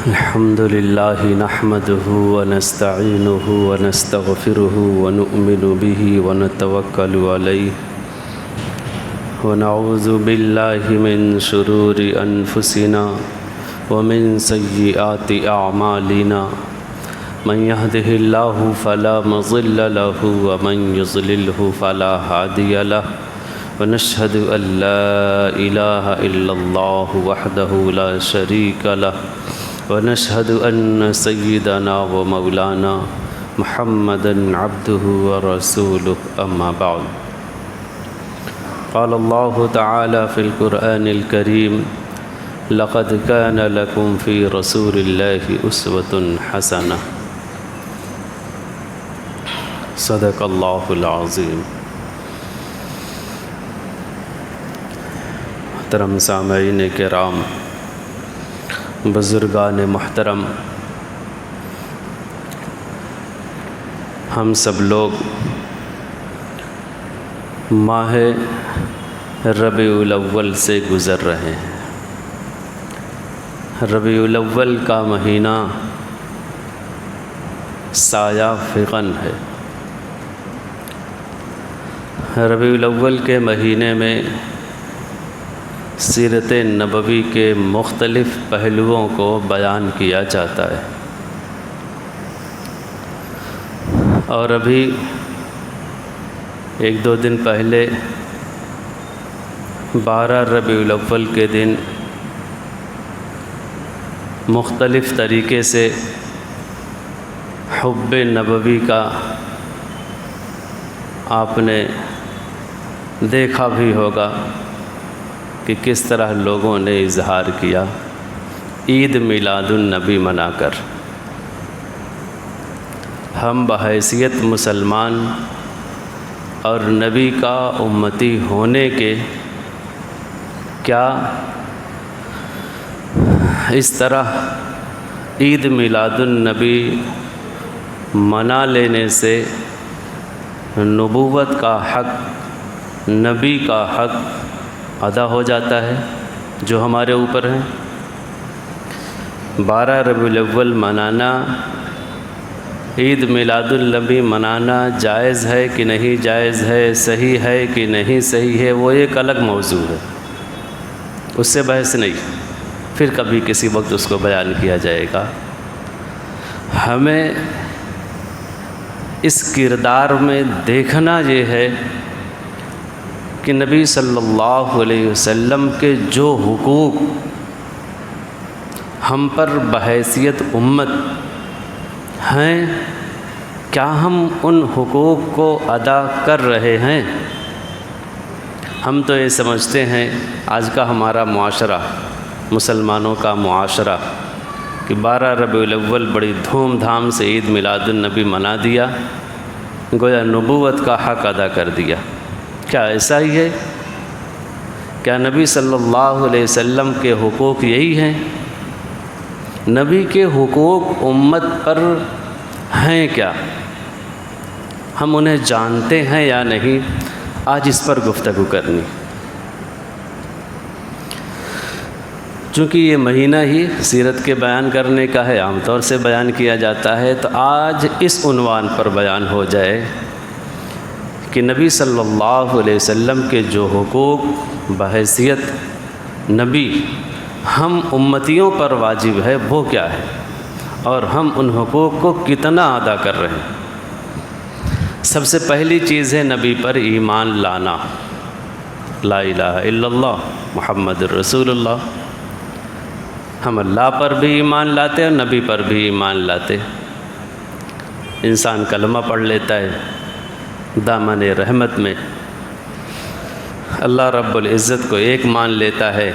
الحمد لله نحمده ونستعينه ونستغفره ونؤمن به ونتوكل عليه ونعوذ بالله من شرور أنفسنا ومن سيئات أعمالنا من يهده الله فلا مضل له ومن يضلله فلا هادي له ونشهد أن لا إله إلا الله وحده لا شريك له ونشهد أن سيدنا ومولانا محمدا عبده ورسوله أما بعد قال الله تعالى في القرآن الكريم لقد كان لكم في رسول الله أسوة حسنة صدق الله العظيم۔ محترم سامعین کرام، بزرگان محترم، ہم سب لوگ ماہ ربیع الاول سے گزر رہے ہیں۔ ربیع الاول کا مہینہ سایہ فغن ہے۔ ربیع الاول کے مہینے میں سیرت نبوی کے مختلف پہلوؤں کو بیان کیا جاتا ہے، اور ابھی ایک دو دن پہلے 12 ربیع الاول کے دن مختلف طریقے سے حب نبوی کا آپ نے دیکھا بھی ہوگا کہ کس طرح لوگوں نے اظہار کیا عید میلاد النبی منا کر۔ ہم بحیثیت مسلمان اور نبی کا امتی ہونے کے کیا اس طرح عید میلاد النبی منا لینے سے نبوت کا حق، نبی کا حق ادا ہو جاتا ہے جو ہمارے اوپر ہے؟ 12 ربیع الاول منانا، عید میلاد النبی منانا جائز ہے کہ نہیں جائز ہے، صحیح ہے کہ نہیں صحیح ہے، وہ ایک الگ موضوع ہے، اس سے بحث نہیں، پھر کبھی کسی وقت اس کو بیان کیا جائے گا۔ ہمیں اس کردار میں دیکھنا یہ ہے کہ نبی صلی اللہ علیہ وسلم کے جو حقوق ہم پر بحیثیت امت ہیں، کیا ہم ان حقوق کو ادا کر رہے ہیں؟ ہم تو یہ سمجھتے ہیں آج کا ہمارا معاشرہ، مسلمانوں کا معاشرہ، کہ 12 ربیع الاول بڑی دھوم دھام سے عید میلاد النبی منا دیا، گویا نبوت کا حق ادا کر دیا۔ کیا ایسا ہی ہے؟ کیا نبی صلی اللہ علیہ وسلم کے حقوق یہی ہیں؟ نبی کے حقوق امت پر ہیں کیا؟ ہم انہیں جانتے ہیں یا نہیں؟ آج اس پر گفتگو کرنی، چونکہ یہ مہینہ ہی سیرت کے بیان کرنے کا ہے، عام طور سے بیان کیا جاتا ہے، تو آج اس عنوان پر بیان ہو جائے کہ نبی صلی اللہ علیہ وسلم کے جو حقوق بحیثیت نبی ہم امتیوں پر واجب ہے وہ کیا ہے، اور ہم ان حقوق کو کتنا ادا کر رہے ہیں۔ سب سے پہلی چیز ہے نبی پر ایمان لانا، لا الہ الا اللہ محمد رسول اللہ۔ ہم اللہ پر بھی ایمان لاتے اور نبی پر بھی ایمان لاتے۔ انسان کلمہ پڑھ لیتا ہے، دامن رحمت میں اللہ رب العزت کو ایک مان لیتا ہے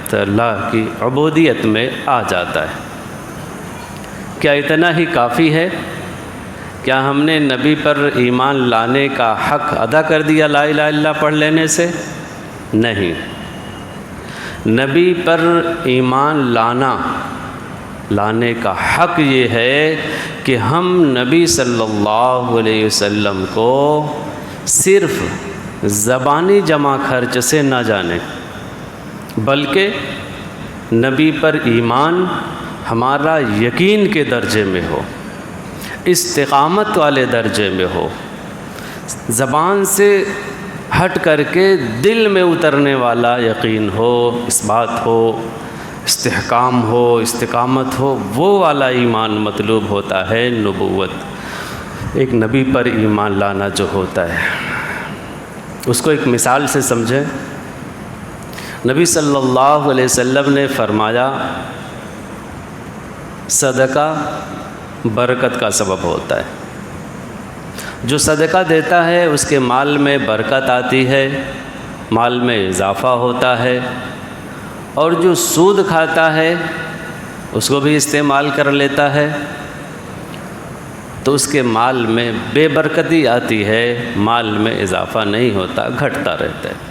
تو اللہ کی عبودیت میں آ جاتا ہے۔ کیا اتنا ہی کافی ہے؟ کیا ہم نے نبی پر ایمان لانے کا حق ادا کر دیا لا الہ الا اللہ پڑھ لینے سے؟ نہیں، نبی پر ایمان لانے کا حق یہ ہے کہ ہم نبی صلی اللہ علیہ وسلم کو صرف زبانی جمع خرچ سے نہ جانیں، بلکہ نبی پر ایمان ہمارا یقین کے درجے میں ہو، استقامت والے درجے میں ہو، زبان سے ہٹ کر کے دل میں اترنے والا یقین ہو، اس بات ہو، استحکام ہو، استقامت ہو، وہ والا ایمان مطلوب ہوتا ہے۔ نبوت ایک نبی پر ایمان لانا جو ہوتا ہے، اس کو ایک مثال سے سمجھیں۔ نبی صلی اللہ علیہ وسلم نے فرمایا صدقہ برکت کا سبب ہوتا ہے۔ جو صدقہ دیتا ہے اس کے مال میں برکت آتی ہے، مال میں اضافہ ہوتا ہے، اور جو سود کھاتا ہے اس کو بھی استعمال کر لیتا ہے تو اس کے مال میں بے برکتی آتی ہے، مال میں اضافہ نہیں ہوتا، گھٹتا رہتا ہے۔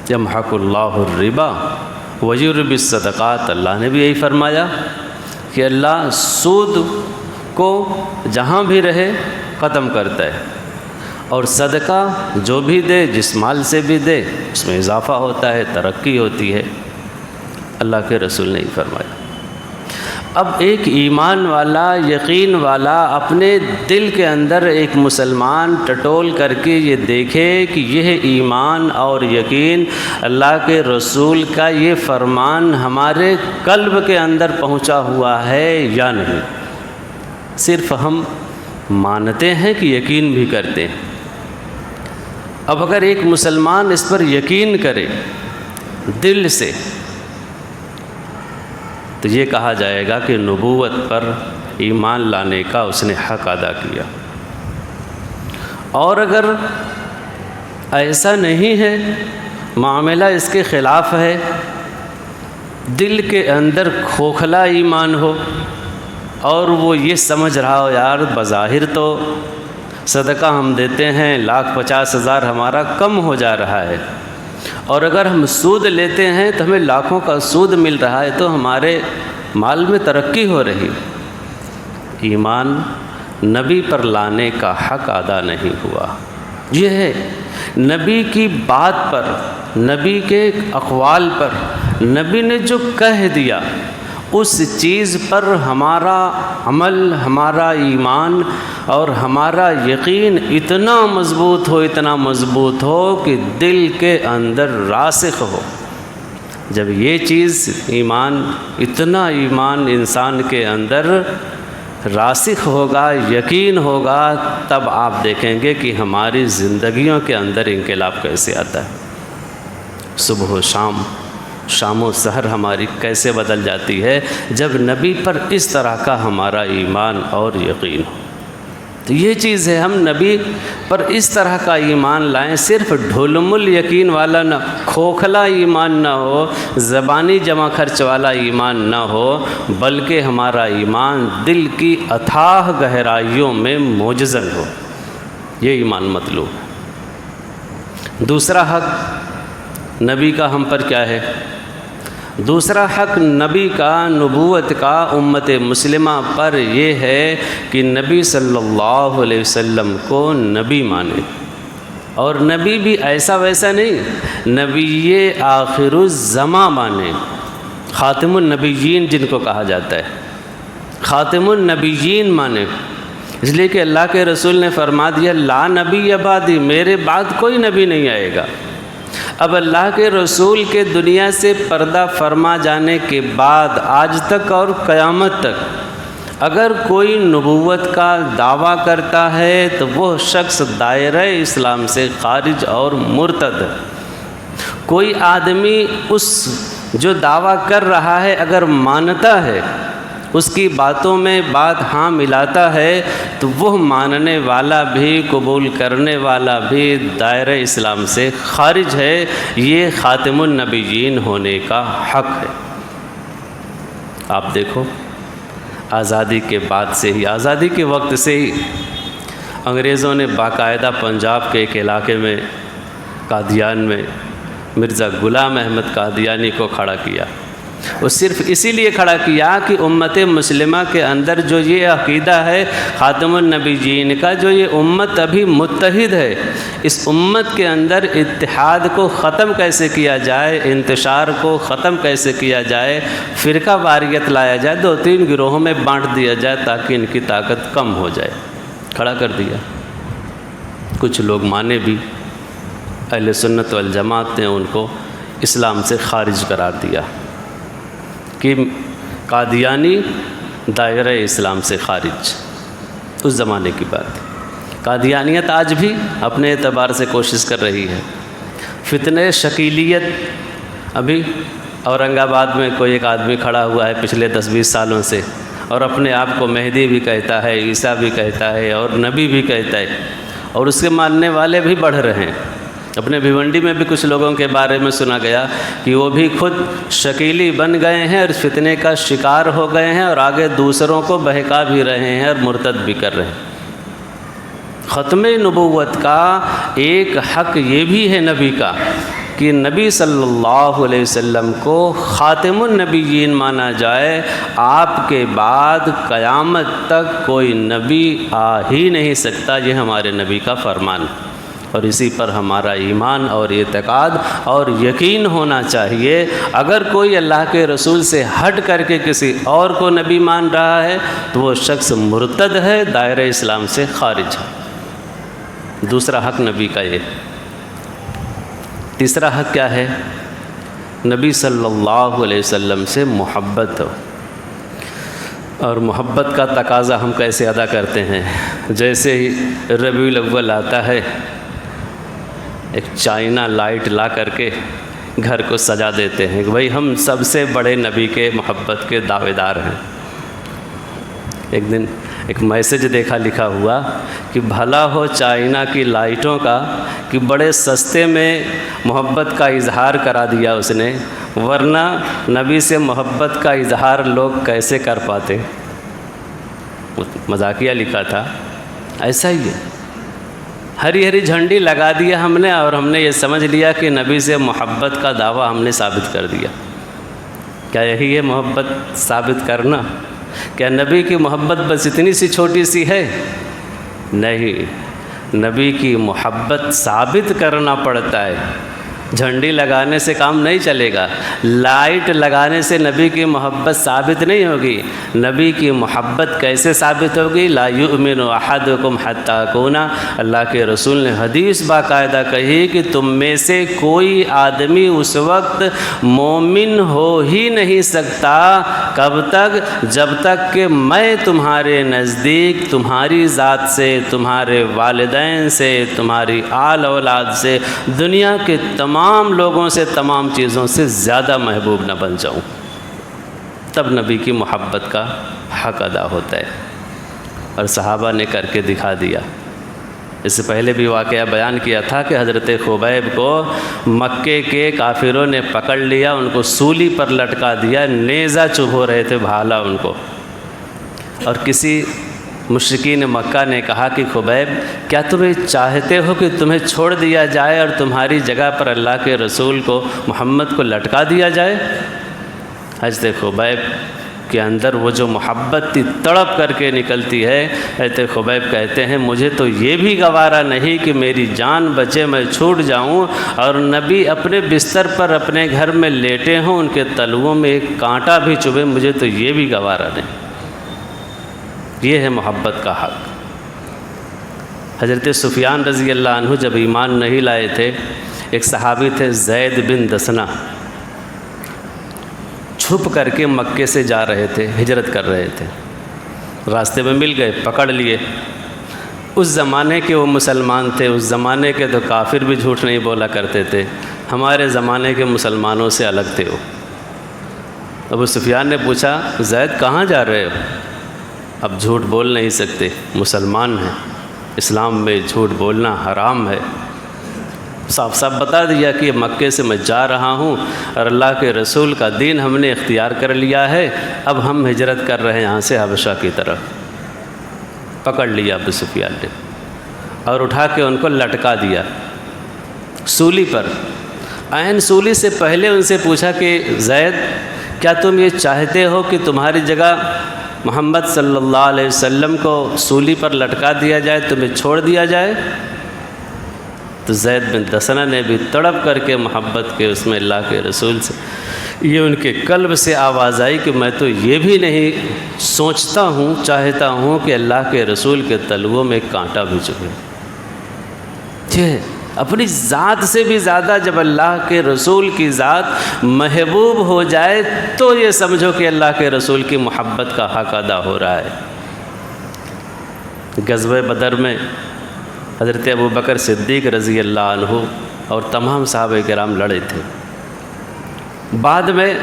یمحق اللہ الربا ویربی الصدقات، اللہ نے بھی یہی فرمایا کہ اللہ سود کو جہاں بھی رہے ختم کرتا ہے، اور صدقہ جو بھی دے، جس مال سے بھی دے، اس میں اضافہ ہوتا ہے، ترقی ہوتی ہے۔ اللہ کے رسول نے ہی فرمایا۔ اب ایک ایمان والا، یقین والا اپنے دل کے اندر ایک مسلمان ٹٹول کر کے یہ دیکھے کہ یہ ایمان اور یقین، اللہ کے رسول کا یہ فرمان ہمارے قلب کے اندر پہنچا ہوا ہے یا نہیں۔ صرف ہم مانتے ہیں کہ یقین بھی کرتے ہیں۔ اب اگر ایک مسلمان اس پر یقین کرے دل سے تو یہ کہا جائے گا کہ نبوت پر ایمان لانے کا اس نے حق ادا کیا۔ اور اگر ایسا نہیں ہے، معاملہ اس کے خلاف ہے، دل کے اندر کھوکھلا ایمان ہو اور وہ یہ سمجھ رہا ہو یار بظاہر تو صدقہ ہم دیتے ہیں 1,50,000 ہمارا کم ہو جا رہا ہے، اور اگر ہم سود لیتے ہیں تو ہمیں لاکھوں کا سود مل رہا ہے، تو ہمارے مال میں ترقی ہو رہی، ایمان نبی پر لانے کا حق ادا نہیں ہوا۔ یہ ہے نبی کی بات پر، نبی کے اقوال پر، نبی نے جو کہہ دیا اس چیز پر ہمارا عمل، ہمارا ایمان اور ہمارا یقین اتنا مضبوط ہو، اتنا مضبوط ہو کہ دل کے اندر راسخ ہو۔ جب یہ چیز ایمان، اتنا ایمان انسان کے اندر راسخ ہوگا، یقین ہوگا، تب آپ دیکھیں گے کہ ہماری زندگیوں کے اندر انقلاب کیسے آتا ہے۔ صبح و شام، شام و سحر ہماری کیسے بدل جاتی ہے جب نبی پر اس طرح کا ہمارا ایمان اور یقین ہو۔ تو یہ چیز ہے، ہم نبی پر اس طرح کا ایمان لائیں، صرف ڈھولم الیقین والا نہ، کھوکھلا ایمان نہ ہو، زبانی جمع خرچ والا ایمان نہ ہو، بلکہ ہمارا ایمان دل کی اتھاہ گہرائیوں میں موجزن ہو۔ یہ ایمان مطلوب ہے۔ دوسرا حق نبی کا ہم پر کیا ہے؟ دوسرا حق نبی کا، نبوت کا امت مسلمہ پر یہ ہے کہ نبی صلی اللہ علیہ وسلم کو نبی مانے، اور نبی بھی ایسا ویسا نہیں، نبی آخر الزماں مانے، خاتم النبیین جن کو کہا جاتا ہے، خاتم النبیین مانے، اس لیے کہ اللہ کے رسول نے فرما دیا لا نبی بعدی، میرے بعد کوئی نبی نہیں آئے گا۔ اب اللہ کے رسول کے دنیا سے پردہ فرما جانے کے بعد آج تک اور قیامت تک اگر کوئی نبوت کا دعویٰ کرتا ہے تو وہ شخص دائرہ اسلام سے خارج اور مرتد ہے۔ کوئی آدمی اس جو دعویٰ کر رہا ہے اگر مانتا ہے، اس کی باتوں میں بات ہاں ملاتا ہے، تو وہ ماننے والا بھی، قبول کرنے والا بھی دائرہ اسلام سے خارج ہے۔ یہ خاتم النبیین ہونے کا حق ہے۔ آپ دیکھو آزادی کے بعد سے ہی، آزادی کے وقت سے ہی انگریزوں نے باقاعدہ پنجاب کے ایک علاقے میں، قادیان میں، مرزا غلام احمد قادیانی کو کھڑا کیا، وہ صرف اسی لیے کھڑا کیا کہ امت مسلمہ کے اندر جو یہ عقیدہ ہے خاتم النبیین کا، جو یہ امت ابھی متحد ہے، اس امت کے اندر اتحاد کو ختم کیسے کیا جائے، انتشار کو ختم کیسے کیا جائے، فرقہ واریت لایا جائے، 2-3 گروہوں میں بانٹ دیا جائے تاکہ ان کی طاقت کم ہو جائے، کھڑا کر دیا۔ کچھ لوگ مانے بھی، اہل سنت والجماعت نے ان کو اسلام سے خارج قرار دیا کہ قادیانی دائرہ اسلام سے خارج۔ اس زمانے کی بات ہے۔ قادیانیت آج بھی اپنے اعتبار سے کوشش کر رہی ہے۔ فتنہ شکیلیت، ابھی اورنگ آباد میں کوئی ایک آدمی کھڑا ہوا ہے پچھلے 10-20 سالوں سے، اور اپنے آپ کو مہدی بھی کہتا ہے، عیسیٰ بھی کہتا ہے اور نبی بھی کہتا ہے، اور اس کے ماننے والے بھی بڑھ رہے ہیں۔ اپنے بھیونڈی میں بھی کچھ لوگوں کے بارے میں سنا گیا کہ وہ بھی خود شکیلی بن گئے ہیں اور فتنے کا شکار ہو گئے ہیں، اور آگے دوسروں کو بہکا بھی رہے ہیں اور مرتد بھی کر رہے ہیں۔ ختم نبوت کا ایک حق یہ بھی ہے نبی کا کہ نبی صلی اللہ علیہ وسلم کو خاتم النبیین مانا جائے۔ آپ کے بعد قیامت تک کوئی نبی آ ہی نہیں سکتا، یہ ہمارے نبی کا فرمان، اور اسی پر ہمارا ایمان اور اعتقاد اور یقین ہونا چاہیے۔ اگر کوئی اللہ کے رسول سے ہٹ کر کے کسی اور کو نبی مان رہا ہے تو وہ شخص مرتد ہے، دائرہ اسلام سے خارج ہے۔ دوسرا حق نبی کا یہ۔ تیسرا حق کیا ہے؟ نبی صلی اللہ علیہ وسلم سے محبت ہو۔ اور محبت کا تقاضا ہم کیسے ادا کرتے ہیں؟ جیسے ہی ربیع الاول آتا ہے، ایک چائنا لائٹ لا کر کے گھر کو سجا دیتے ہیں کہ بھائی ہم سب سے بڑے نبی کے محبت کے دعوے دار ہیں۔ ایک دن ایک میسج دیکھا لکھا ہوا کہ بھلا ہو چائنا کی لائٹوں کا کہ بڑے سستے میں محبت کا اظہار کرا دیا اس نے، ورنہ نبی سے محبت کا اظہار لوگ کیسے کر پاتے۔ مذاقیہ لکھا تھا۔ ایسا ہی ہے، ہری ہری جھنڈی لگا دیا ہم نے، اور ہم نے یہ سمجھ لیا کہ نبی سے محبت کا دعویٰ ہم نے ثابت کر دیا۔ کیا یہی ہے محبت ثابت کرنا؟ کیا نبی کی محبت بس اتنی سی چھوٹی سی ہے؟ نہیں، نبی کی محبت ثابت کرنا پڑتا ہے۔ جھنڈی لگانے سے کام نہیں چلے گا، لائٹ لگانے سے نبی کی محبت ثابت نہیں ہوگی۔ نبی کی محبت کیسے ثابت ہوگی؟ لا یؤمن احدکم حتی اکون، اللہ کے رسول نے حدیث باقاعدہ کہی کہ تم میں سے کوئی آدمی اس وقت مومن ہو ہی نہیں سکتا، کب تک؟ جب تک کہ میں تمہارے نزدیک تمہاری ذات سے، تمہارے والدین سے، تمہاری آل اولاد سے، دنیا کے تمام لوگوں سے، تمام چیزوں سے زیادہ محبوب نہ بن جاؤں، تب نبی کی محبت کا حق ادا ہوتا ہے۔ اور صحابہ نے کر کے دکھا دیا۔ اس سے پہلے بھی واقعہ بیان کیا تھا کہ حضرت خبیب کو مکے کے کافروں نے پکڑ لیا، ان کو سولی پر لٹکا دیا، نیزہ چبھو رہے تھے بھالا ان کو، اور کسی مشرکین مکہ نے کہا کہ خبیب کیا تمہیں چاہتے ہو کہ تمہیں چھوڑ دیا جائے اور تمہاری جگہ پر اللہ کے رسول کو، محمد کو لٹکا دیا جائے؟ حضرت خبیب کے اندر وہ جو محبت تھی تڑپ کر کے نکلتی ہے۔ حضرت خبیب کہتے ہیں مجھے تو یہ بھی گوارا نہیں کہ میری جان بچے، میں چھوٹ جاؤں اور نبی اپنے بستر پر اپنے گھر میں لیٹے ہوں، ان کے تلوؤں میں ایک کانٹا بھی چبھے، مجھے تو یہ بھی گوارا نہیں۔ یہ ہے محبت کا حق۔ حضرت سفیان رضی اللہ عنہ جب ایمان نہیں لائے تھے، ایک صحابی تھے زید بن دسنہ، چھپ کر کے مکے سے جا رہے تھے، ہجرت کر رہے تھے، راستے میں مل گئے، پکڑ لیے۔ اس زمانے کے وہ مسلمان تھے، اس زمانے کے تو کافر بھی جھوٹ نہیں بولا کرتے تھے، ہمارے زمانے کے مسلمانوں سے الگ تھے وہ۔ ابو سفیان نے پوچھا زید کہاں جا رہے ہو؟ اب جھوٹ بول نہیں سکتے، مسلمان ہیں، اسلام میں جھوٹ بولنا حرام ہے۔ صاف صاف بتا دیا کہ مکے سے میں جا رہا ہوں اور اللہ کے رسول کا دین ہم نے اختیار کر لیا ہے، اب ہم ہجرت کر رہے ہیں یہاں سے حبشہ کی طرف۔ پکڑ لیا ابو سفیان نے اور اٹھا کے ان کو لٹکا دیا سولی پر۔ عین سولی سے پہلے ان سے پوچھا کہ زید کیا تم یہ چاہتے ہو کہ تمہاری جگہ محمد صلی اللہ علیہ وسلم کو سولی پر لٹکا دیا جائے، تمہیں چھوڑ دیا جائے؟ تو زید بن دسنہ نے بھی تڑپ کر کے محبت کے اس میں اللہ کے رسول سے، یہ ان کے قلب سے آواز آئی کہ میں تو یہ بھی نہیں سوچتا ہوں، چاہتا ہوں کہ اللہ کے رسول کے تلووں میں کانٹا بھی چبھے۔ اپنی ذات سے بھی زیادہ جب اللہ کے رسول کی ذات محبوب ہو جائے تو یہ سمجھو کہ اللہ کے رسول کی محبت کا حق ادا ہو رہا ہے۔ غزوہ بدر میں حضرت ابوبکر صدیق رضی اللہ عنہ اور تمام صحابہ کرام لڑے تھے۔ بعد میں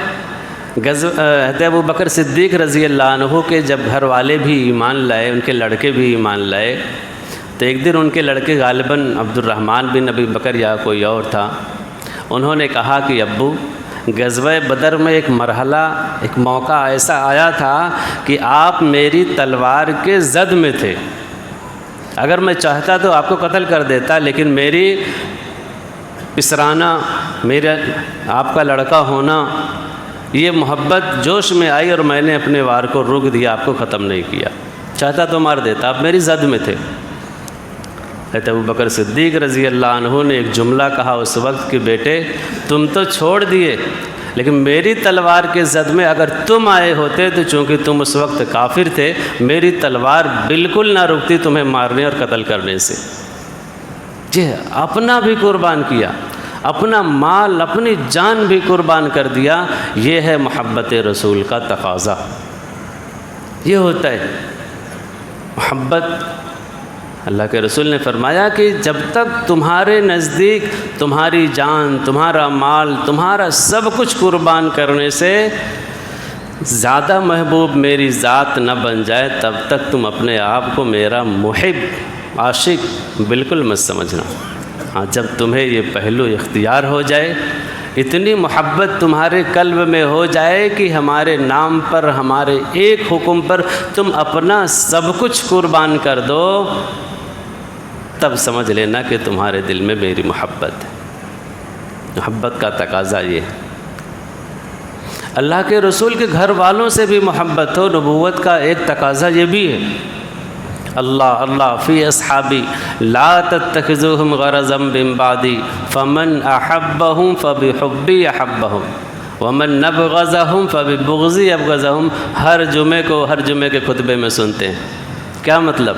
حضرت ابوبکر صدیق رضی اللہ عنہ کے جب گھر والے بھی ایمان لائے، ان کے لڑکے بھی ایمان لائے، تو ایک دن ان کے لڑکے غالباً عبد الرحمن بن ابی بکر یا کوئی اور تھا، انہوں نے کہا کہ ابو، غزوہ بدر میں ایک مرحلہ، ایک موقع ایسا آیا تھا کہ آپ میری تلوار کے زد میں تھے، اگر میں چاہتا تو آپ کو قتل کر دیتا، لیکن میری پسرانا، میرا آپ کا لڑکا ہونا، یہ محبت جوش میں آئی اور میں نے اپنے وار کو روک دیا، آپ کو ختم نہیں کیا، چاہتا تو مار دیتا، آپ میری زد میں تھے۔ حضرت ابوبکر صدیق رضی اللہ عنہ نے ایک جملہ کہا اس وقت کہ بیٹے تم تو چھوڑ دیے، لیکن میری تلوار کے زد میں اگر تم آئے ہوتے تو چونکہ تم اس وقت کافر تھے، میری تلوار بالکل نہ رکتی تمہیں مارنے اور قتل کرنے سے۔ جی اپنا بھی قربان کیا، اپنا مال، اپنی جان بھی قربان کر دیا، یہ ہے محبت رسول کا تقاضا، یہ ہوتا ہے محبت۔ اللہ کے رسول نے فرمایا کہ جب تک تمہارے نزدیک تمہاری جان، تمہارا مال، تمہارا سب کچھ قربان کرنے سے زیادہ محبوب میری ذات نہ بن جائے، تب تک تم اپنے آپ کو میرا محب، عاشق بالکل مت سمجھنا۔ ہاں جب تمہیں یہ پہلو اختیار ہو جائے، اتنی محبت تمہارے قلب میں ہو جائے کہ ہمارے نام پر، ہمارے ایک حکم پر تم اپنا سب کچھ قربان کر دو، تب سمجھ لینا کہ تمہارے دل میں میری محبت ہے۔ محبت کا تقاضا یہ ہے۔ اللہ کے رسول کے گھر والوں سے بھی محبت ہو، نبوت کا ایک تقاضا یہ بھی ہے۔ اللہ اللہ فی اصحابی لا تتخذوہم غرضا من بعدی فمن احبہم فبحبی احبہم ومن نبغضہم فببغضی ابغضہم، ہر جمعے کے خطبے میں سنتے ہیں۔ کیا مطلب؟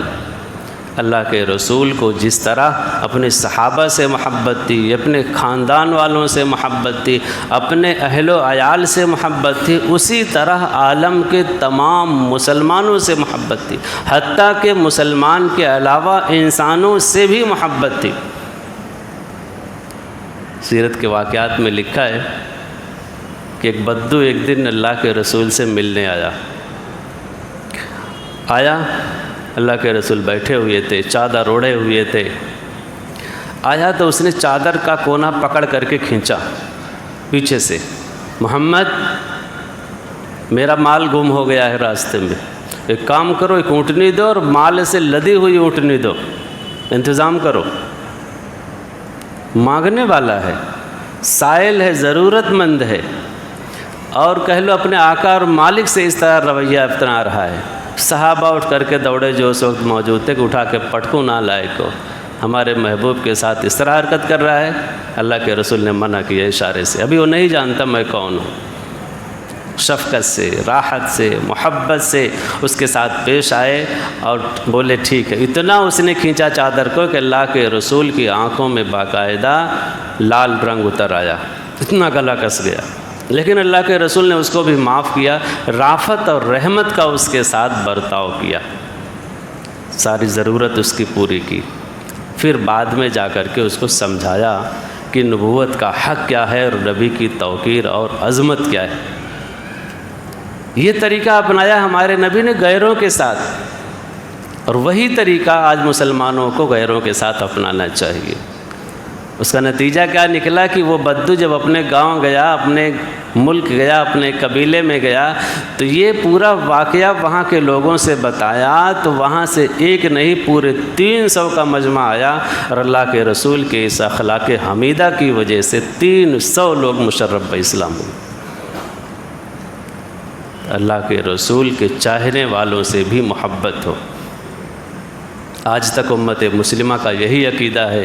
اللہ کے رسول کو جس طرح اپنے صحابہ سے محبت تھی، اپنے خاندان والوں سے محبت تھی، اپنے اہل و عیال سے محبت تھی، اسی طرح عالم کے تمام مسلمانوں سے محبت تھی، حتیٰ کہ مسلمان کے علاوہ انسانوں سے بھی محبت تھی۔ سیرت کے واقعات میں لکھا ہے کہ ایک بدو ایک دن اللہ کے رسول سے ملنے آیا، اللہ کے رسول بیٹھے ہوئے تھے، چادر اوڑھے ہوئے تھے، آیا تو اس نے چادر کا کونا پکڑ کر کے کھینچا پیچھے سے، محمد میرا مال گم ہو گیا ہے راستے میں، ایک کام کرو، ایک اونٹنی دو اور مال سے لدی ہوئی اونٹنی دو، انتظام کرو۔ مانگنے والا ہے، سائل ہے، ضرورت مند ہے، اور کہہ لو اپنے آقا اور مالک سے اس طرح رویہ اپنا رہا ہے۔ صحابہ اٹھ کر کے دوڑے جو اس وقت موجود تھے کہ اٹھا کے پٹکو نہ لائے کو، ہمارے محبوب کے ساتھ اس طرح حرکت کر رہا ہے۔ اللہ کے رسول نے منع کیا اشارے سے، ابھی وہ نہیں جانتا میں کون ہوں۔ شفقت سے، راحت سے، محبت سے اس کے ساتھ پیش آئے اور بولے ٹھیک ہے۔ اتنا اس نے کھینچا چادر کو کہ اللہ کے رسول کی آنکھوں میں باقاعدہ لال رنگ اتر آیا، اتنا گلا کس گیا، لیکن اللہ کے رسول نے اس کو بھی معاف کیا، رافت اور رحمت کا اس کے ساتھ برتاؤ کیا، ساری ضرورت اس کی پوری کی۔ پھر بعد میں جا کر کے اس کو سمجھایا کہ نبوت کا حق کیا ہے اور نبی کی توقیر اور عظمت کیا ہے۔ یہ طریقہ اپنایا ہمارے نبی نے غیروں کے ساتھ، اور وہی طریقہ آج مسلمانوں کو غیروں کے ساتھ اپنانا چاہیے۔ اس کا نتیجہ کیا نکلا کہ وہ بدو جب اپنے گاؤں گیا، اپنے ملک گیا، اپنے قبیلے میں گیا، تو یہ پورا واقعہ وہاں کے لوگوں سے بتایا، تو وہاں سے ایک نہیں پورے 300 کا مجمع آیا، اور اللہ کے رسول کے اس اخلاق حمیدہ کی وجہ سے 300 لوگ مشرف باسلام ہوئے۔ اللہ کے رسول کے چاہنے والوں سے بھی محبت ہو۔ آج تک امت مسلمہ کا یہی عقیدہ ہے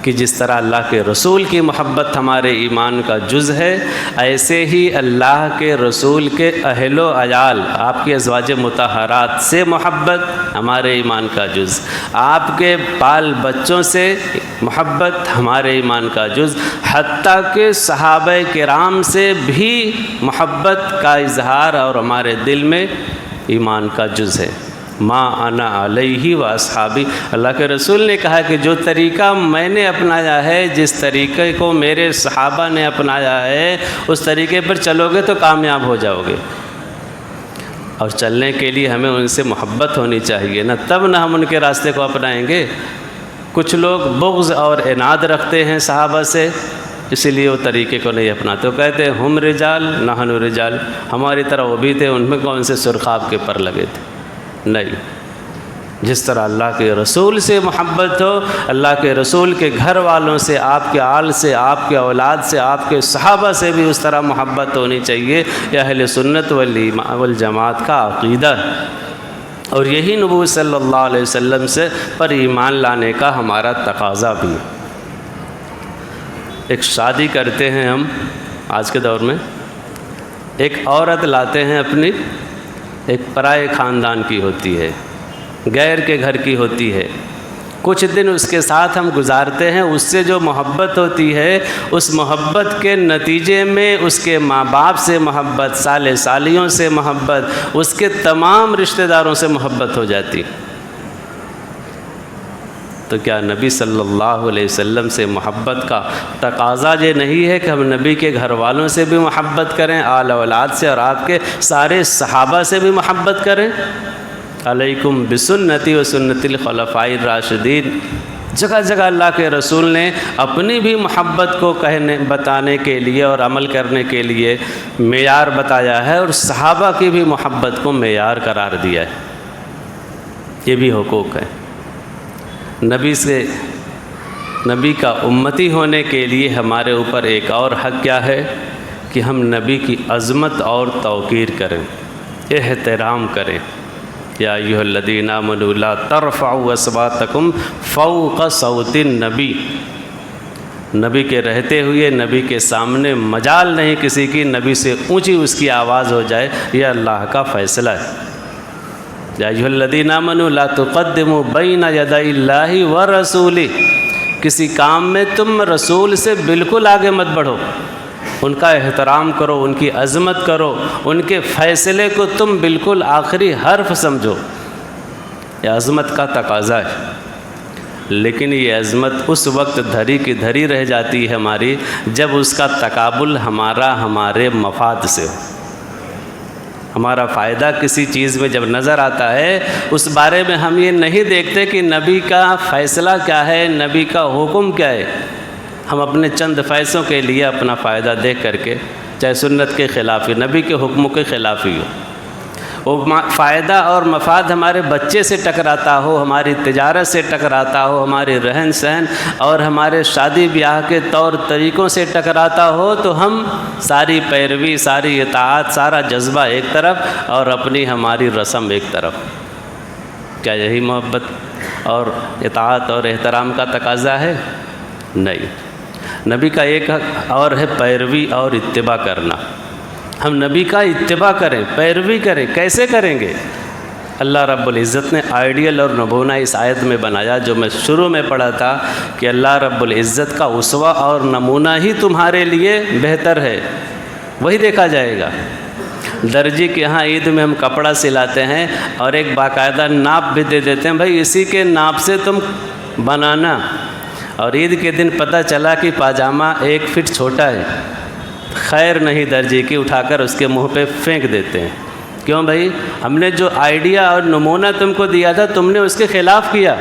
کہ جس طرح اللہ کے رسول کی محبت ہمارے ایمان کا جز ہے، ایسے ہی اللہ کے رسول کے اہل و عیال، آپ کے ازواج مطہرات سے محبت ہمارے ایمان کا جز، آپ کے بال بچوں سے محبت ہمارے ایمان کا جز، حتیٰ کہ صحابہ کرام سے بھی محبت کا اظہار اور ہمارے دل میں ایمان کا جز ہے۔ ما انا علیہ و اصحابی، اللہ کے رسول نے کہا کہ جو طریقہ میں نے اپنایا ہے، جس طریقے کو میرے صحابہ نے اپنایا ہے، اس طریقے پر چلو گے تو کامیاب ہو جاؤ گے۔ اور چلنے کے لیے ہمیں ان سے محبت ہونی چاہیے نا، تب نہ ہم ان کے راستے کو اپنائیں گے۔ کچھ لوگ بغض اور عناد رکھتے ہیں صحابہ سے، اسی لیے وہ طریقے کو نہیں اپناتے، وہ کہتے ہیں ہم رجال نحن رجال، ہماری طرح وہ بھی تھے، ان میں کون سے سرخاب کے پر لگے تھے۔ نہیں، جس طرح اللہ کے رسول سے محبت ہو، اللہ کے رسول کے گھر والوں سے، آپ کے آل سے، آپ کے اولاد سے، آپ کے صحابہ سے بھی اس طرح محبت ہونی چاہیے۔ یہ اہل سنت والجماعت کا عقیدہ ہے، اور یہی نبی صلی اللہ علیہ وسلم سے پر ایمان لانے کا ہمارا تقاضا بھی ہے۔ ایک شادی کرتے ہیں ہم آج کے دور میں، ایک عورت لاتے ہیں اپنی، ایک پرائے خاندان کی ہوتی ہے، غیر کے گھر کی ہوتی ہے، کچھ دن اس کے ساتھ ہم گزارتے ہیں، اس سے جو محبت ہوتی ہے، اس محبت کے نتیجے میں اس کے ماں باپ سے محبت، سالے سالیوں سے محبت، اس کے تمام رشتہ داروں سے محبت ہو جاتی۔ تو کیا نبی صلی اللہ علیہ وسلم سے محبت کا تقاضا یہ نہیں ہے کہ ہم نبی کے گھر والوں سے بھی محبت کریں، آل اولاد سے، اور آپ کے سارے صحابہ سے بھی محبت کریں؟ علیکم بسنتی و سنت الخلفاء الراشدین، جگہ جگہ اللہ کے رسول نے اپنی بھی محبت کو بتانے کے لیے اور عمل کرنے کے لیے معیار بتایا ہے، اور صحابہ کی بھی محبت کو معیار قرار دیا ہے۔ یہ بھی حقوق ہے۔ نبی کا امتی ہونے کے لیے ہمارے اوپر ایک اور حق کیا ہے کہ ہم نبی کی عظمت اور توقیر کریں، احترام کریں۔ یا ایھا الذین آمنوا لا ترفعوا اصواتکم فوق صوت النبی، نبی کے رہتے ہوئے نبی کے سامنے مجال نہیں کسی کی نبی سے اونچی اس کی آواز ہو جائے، یہ اللہ کا فیصلہ ہے۔ یا ایھا الذین آمنوا لا تقدموا بین یدی اللہ ورسولہ، کسی کام میں تم رسول سے بالکل آگے مت بڑھو، ان کا احترام کرو، ان کی عظمت کرو، ان کے فیصلے کو تم بالکل آخری حرف سمجھو، یہ عظمت کا تقاضا ہے۔ لیکن یہ عظمت اس وقت دھری کی دھری رہ جاتی ہے ہماری، جب اس کا تقابل ہمارے مفاد سے ہو۔ ہمارا فائدہ کسی چیز میں جب نظر آتا ہے، اس بارے میں ہم یہ نہیں دیکھتے کہ نبی کا فیصلہ کیا ہے، نبی کا حکم کیا ہے، ہم اپنے چند فیصلوں کے لیے اپنا فائدہ دیکھ کر کے، چاہے سنت کے خلاف ہی، نبی کے حکموں کے خلاف ہی ہو، وہ فائدہ اور مفاد ہمارے بچے سے ٹکراتا ہو، ہماری تجارت سے ٹکراتا ہو، ہمارے رہن سہن اور ہمارے شادی بیاہ کے طور طریقوں سے ٹکراتا ہو، تو ہم ساری پیروی، ساری اطاعت، سارا جذبہ ایک طرف اور اپنی ہماری رسم ایک طرف۔ کیا یہی محبت اور اطاعت اور احترام کا تقاضا ہے؟ نہیں۔ نبی کا ایک حق اور ہے پیروی اور اتباع کرنا، ہم نبی کا اتباع کریں، پیروی کریں۔ کیسے کریں گے؟ اللہ رب العزت نے آئیڈیل اور نمونہ اس آیت میں بنایا، جو میں شروع میں پڑھا تھا کہ اللہ رب العزت کا اسوہ اور نمونہ ہی تمہارے لیے بہتر ہے، وہی دیکھا جائے گا۔ درجی کے ہاں عید میں ہم کپڑا سلاتے ہیں اور ایک باقاعدہ ناپ بھی دے دیتے ہیں، بھائی اسی کے ناپ سے تم بنانا، اور عید کے دن پتہ چلا کہ پاجامہ 1 فٹ چھوٹا ہے، خیر نہیں درجی کی، اٹھا کر اس کے منہ پہ پھینک دیتے ہیں۔ کیوں بھائی؟ ہم نے جو آئیڈیا اور نمونہ تم کو دیا تھا، تم نے اس کے خلاف کیا۔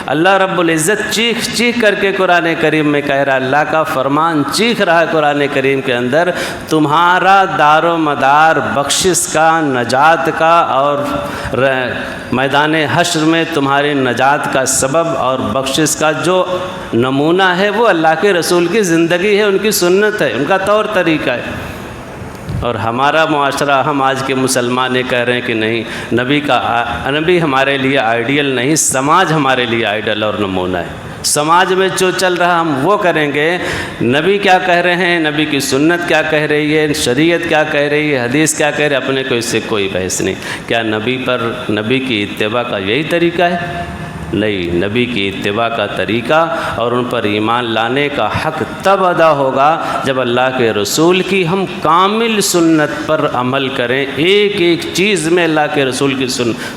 اللہ رب العزت چیخ چیخ کر کے قرآن کریم میں کہہ رہا، اللہ کا فرمان چیخ رہا ہے قرآن کریم کے اندر، تمہارا دار و مدار بخشش کا، نجات کا، اور میدان حشر میں تمہاری نجات کا سبب اور بخشش کا جو نمونہ ہے، وہ اللہ کے رسول کی زندگی ہے، ان کی سنت ہے، ان کا طور طریقہ ہے۔ اور ہمارا معاشرہ، ہم آج کے مسلمان یہ کہہ رہے ہیں کہ نہیں، نبی ہمارے لیے آئیڈیل نہیں، سماج ہمارے لیے آئیڈل اور نمونہ ہے۔ سماج میں جو چل رہا ہم وہ کریں گے۔ نبی کیا کہہ رہے ہیں، نبی کی سنت کیا کہہ رہی ہے، شریعت کیا کہہ رہی ہے، حدیث کیا کہہ رہے ہیں، اپنے کو اس سے کوئی بحث نہیں۔ کیا نبی کی اتباع کا یہی طریقہ ہے؟ نہیں، نبی کی اتباع کا طریقہ اور ان پر ایمان لانے کا حق تب ادا ہوگا جب اللہ کے رسول کی ہم کامل سنت پر عمل کریں۔ ایک ایک چیز میں اللہ کے رسول کی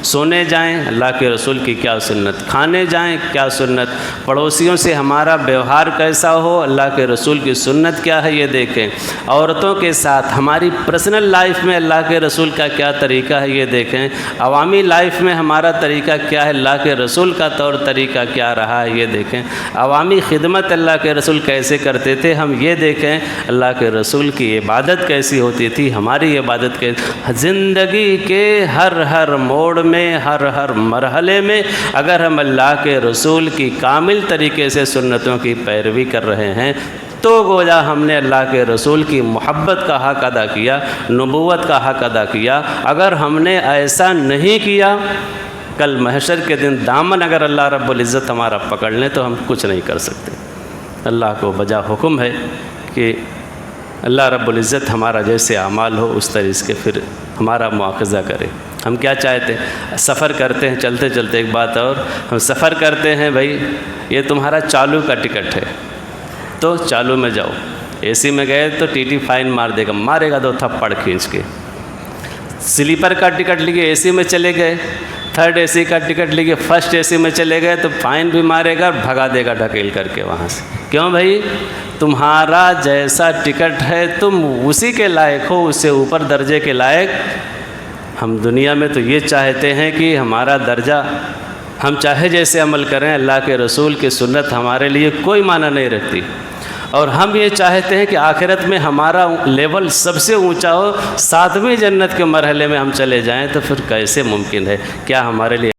سونے جائیں، اللہ کے رسول کی کیا سنت، کھانے جائیں کیا سنت، پڑوسیوں سے ہمارا ویوہار کیسا ہو، اللہ کے رسول کی سنت کیا ہے یہ دیکھیں۔ عورتوں کے ساتھ ہماری پرسنل لائف میں اللہ کے رسول کا کیا طریقہ ہے یہ دیکھیں۔ عوامی لائف میں ہمارا طریقہ کیا ہے، اللہ کے رسول کا طور طریقہ کیا رہا ہے یہ دیکھیں۔ عوامی خدمت اللہ کے رسول کیسے کرتے تھے ہم یہ دیکھیں۔ اللہ کے رسول کی عبادت کیسی ہوتی تھی، ہماری عبادت کے زندگی کے ہر موڑ میں، ہر مرحلے میں اگر ہم اللہ کے رسول کی کامل طریقے سے سنتوں کی پیروی کر رہے ہیں تو گویا ہم نے اللہ کے رسول کی محبت کا حق ادا کیا، نبوت کا حق ادا کیا۔ اگر ہم نے ایسا نہیں کیا، کل محشر کے دن دامن اگر اللہ رب العزت ہمارا پکڑ لیں تو ہم کچھ نہیں کر سکتے۔ اللہ کو بجا حکم ہے کہ اللہ رب العزت ہمارا جیسے اعمال ہو اس طریقے سے پھر ہمارا مواخذہ کرے۔ ہم کیا چاہتے ہیں، سفر کرتے ہیں، چلتے چلتے ایک بات اور، ہم سفر کرتے ہیں، بھائی یہ تمہارا چالو کا ٹکٹ ہے تو چالو میں جاؤ، اے سی میں گئے تو ٹی ٹی فائن مارے گا 2 تھپڑ کھینچ کے۔ سلیپر کا ٹکٹ لیے اے سی میں چلے گئے، 3rd اے سی کا ٹکٹ لیے 1st اے سی میں چلے گئے تو فائن بھی مارے گا اور بھگا دے گا ڈھکیل کر کے وہاں سے۔ کیوں بھائی؟ تمہارا جیسا ٹکٹ ہے تم اسی کے لائق ہو، اس سے اوپر درجے کے لائق۔ ہم دنیا میں تو یہ چاہتے ہیں کہ ہمارا درجہ، ہم چاہے جیسے عمل کریں، اللہ کے رسول کی سنت ہمارے لیے کوئی معنی نہیں رکھتی، اور ہم یہ چاہتے ہیں کہ آخرت میں ہمارا لیول سب سے اونچا ہو، 7ویں جنت کے مرحلے میں ہم چلے جائیں، تو پھر کیسے ممکن ہے؟ کیا ہمارے لیے